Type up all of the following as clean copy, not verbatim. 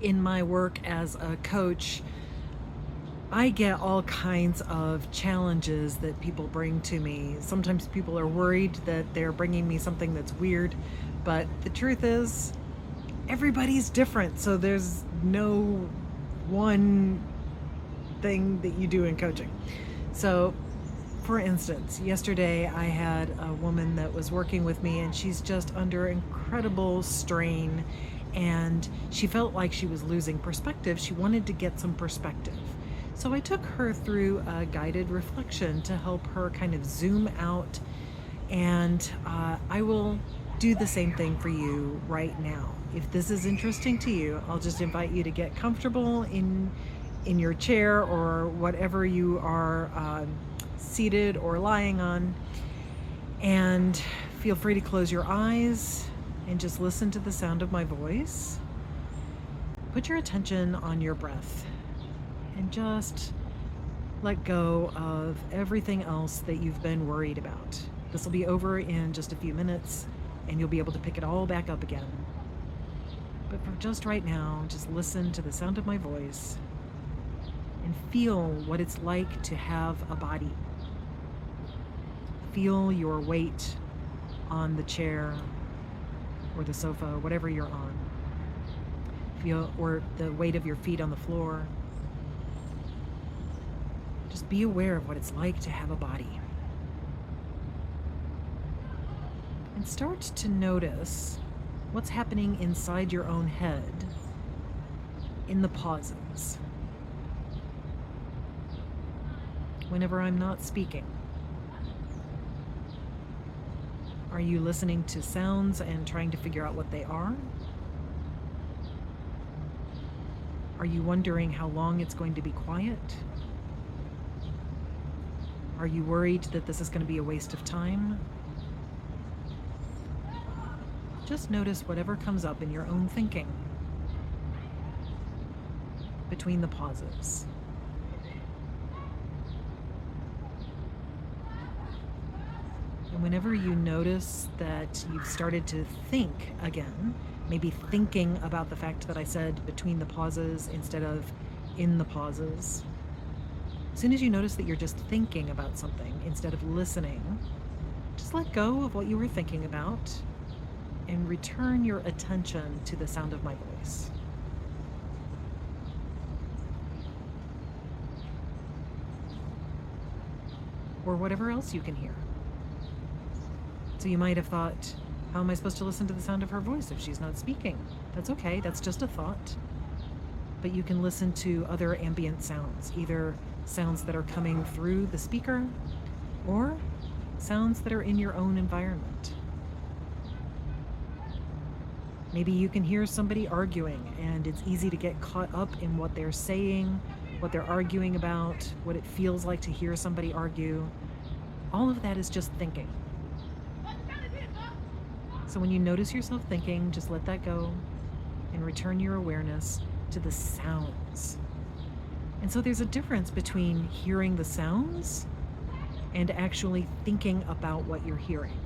In my work as a coach, I get all kinds of challenges that people bring to me. Sometimes people are worried that they're bringing me something that's weird, but the truth is, everybody's different. So there's no one thing that you do in coaching. So, for instance, yesterday I had a woman that was working with me, and she's just under incredible strain, and she felt like she was losing perspective. She wanted to get some perspective. So I took her through a guided reflection to help her kind of zoom out, and I will do the same thing for you right now. If this is interesting to you, I'll just invite you to get comfortable in your chair or whatever you are seated or lying on, and feel free to close your eyes and just listen to the sound of my voice. Put your attention on your breath and just let go of everything else that you've been worried about. This will be over in just a few minutes, and you'll be able to pick it all back up again. But for just right now, just listen to the sound of my voice and feel what it's like to have a body. Feel your weight on the chair or the sofa, whatever you're on. Feel, or the weight of your feet on the floor. Just be aware of what it's like to have a body. And start to notice what's happening inside your own head in the pauses. Whenever I'm not speaking, are you listening to sounds and trying to figure out what they are? Are you wondering how long it's going to be quiet? Are you worried that this is going to be a waste of time? Just notice whatever comes up in your own thinking between the pauses. And whenever you notice that you've started to think again, maybe thinking about the fact that I said between the pauses instead of in the pauses, as soon as you notice that you're just thinking about something instead of listening, just let go of what you were thinking about and return your attention to the sound of my voice. Or whatever else you can hear. So you might have thought, how am I supposed to listen to the sound of her voice if she's not speaking? That's okay, that's just a thought. But you can listen to other ambient sounds, either sounds that are coming through the speaker or sounds that are in your own environment. Maybe you can hear somebody arguing, and it's easy to get caught up in what they're saying, what they're arguing about, what it feels like to hear somebody argue. All of that is just thinking. So when you notice yourself thinking, just let that go and return your awareness to the sounds. And so there's a difference between hearing the sounds and actually thinking about what you're hearing.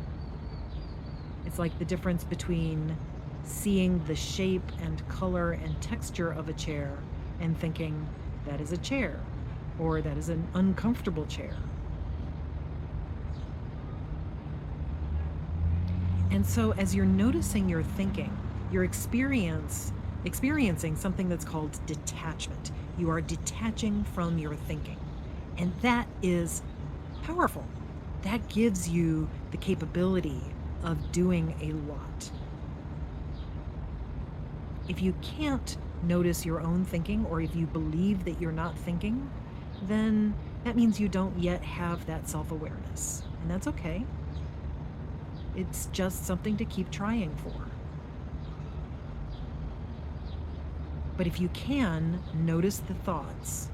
It's like the difference between seeing the shape and color and texture of a chair and thinking, that is a chair, or that is an uncomfortable chair. And so as you're noticing your thinking, you're experiencing something that's called detachment. You are detaching from your thinking. And that is powerful. That gives you the capability of doing a lot. If you can't notice your own thinking, or if you believe that you're not thinking, then that means you don't yet have that self-awareness. And that's okay. It's just something to keep trying for. But if you can notice the thoughts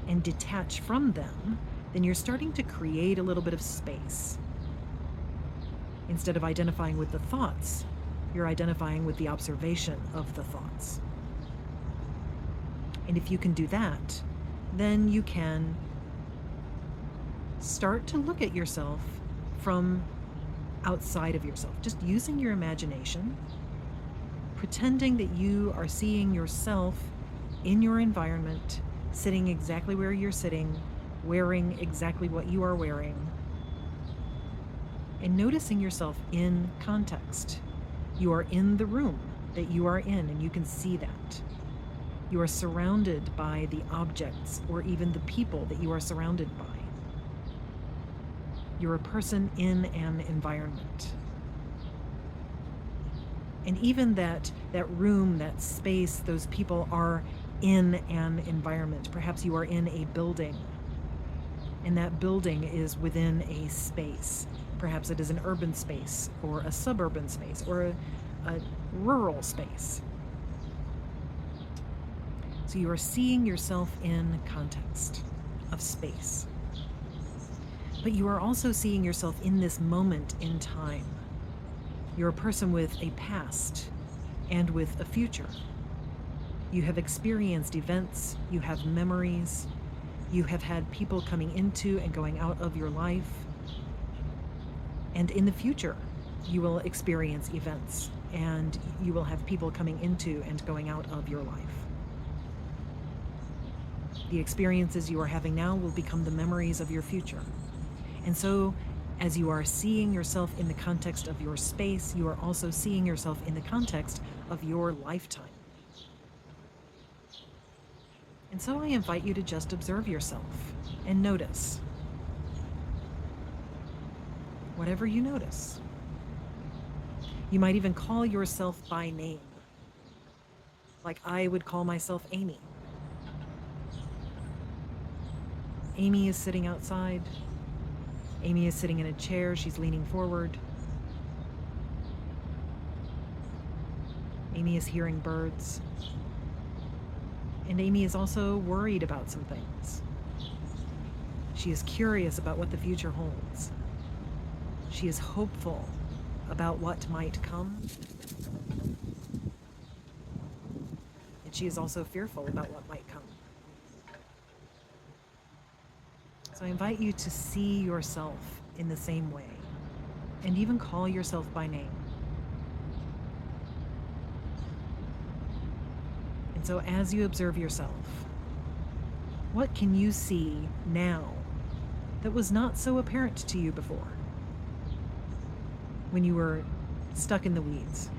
and detach from them, then you're starting to create a little bit of space. Instead of identifying with the thoughts, you're identifying with the observation of the thoughts. And if you can do that, then you can start to look at yourself from outside of yourself, just using your imagination pretending that you are seeing yourself in your environment, sitting exactly where you're sitting, wearing exactly what you are wearing, and noticing yourself in context. You are in the room that you are in, and you can see that. You are surrounded by the objects or even the people that you are surrounded by. You're a person in an environment. And even that room, that space, those people are in an environment. Perhaps you are in a building, and that building is within a space. Perhaps it is an urban space or a suburban space or a rural space. So you are seeing yourself in context of space. But you are also seeing yourself in this moment in time. You're a person with a past and with a future. You have experienced events, you have memories, you have had people coming into and going out of your life. And in the future, you will experience events and you will have people coming into and going out of your life. The experiences you are having now will become the memories of your future. And so, as you are seeing yourself in the context of your space, you are also seeing yourself in the context of your lifetime. And so I invite you to just observe yourself and notice whatever you notice. You might even call yourself by name, like I would call myself Amy. Amy is sitting outside. Amy is sitting in a chair. She's leaning forward. Amy is hearing birds. And Amy is also worried about some things. She is curious about what the future holds. She is hopeful about what might come. And she is also fearful about what might come. So I invite you to see yourself in the same way and even call yourself by name. And so as you observe yourself, what can you see now that was not so apparent to you before when you were stuck in the weeds?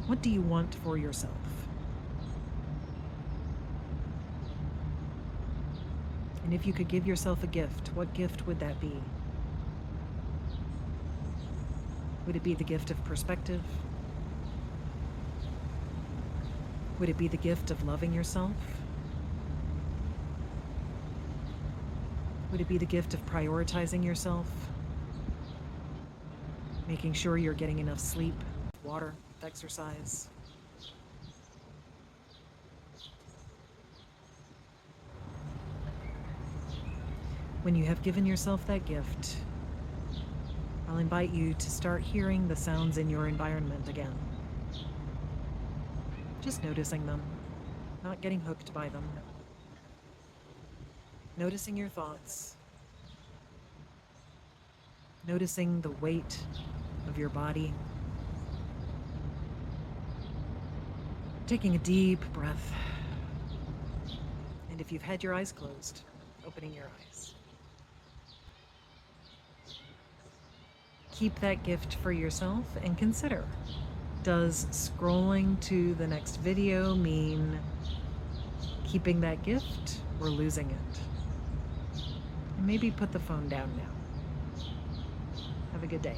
What do you want for yourself? And if you could give yourself a gift, what gift would that be? Would it be the gift of perspective? Would it be the gift of loving yourself? Would it be the gift of prioritizing yourself? Making sure you're getting enough sleep, water, exercise? When you have given yourself that gift, I'll invite you to start hearing the sounds in your environment again. Just noticing them, not getting hooked by them. Noticing your thoughts. Noticing the weight of your body. Taking a deep breath. And if you've had your eyes closed, opening your eyes. Keep that gift for yourself and consider, does scrolling to the next video mean keeping that gift or losing it? And maybe put the phone down now. Have a good day.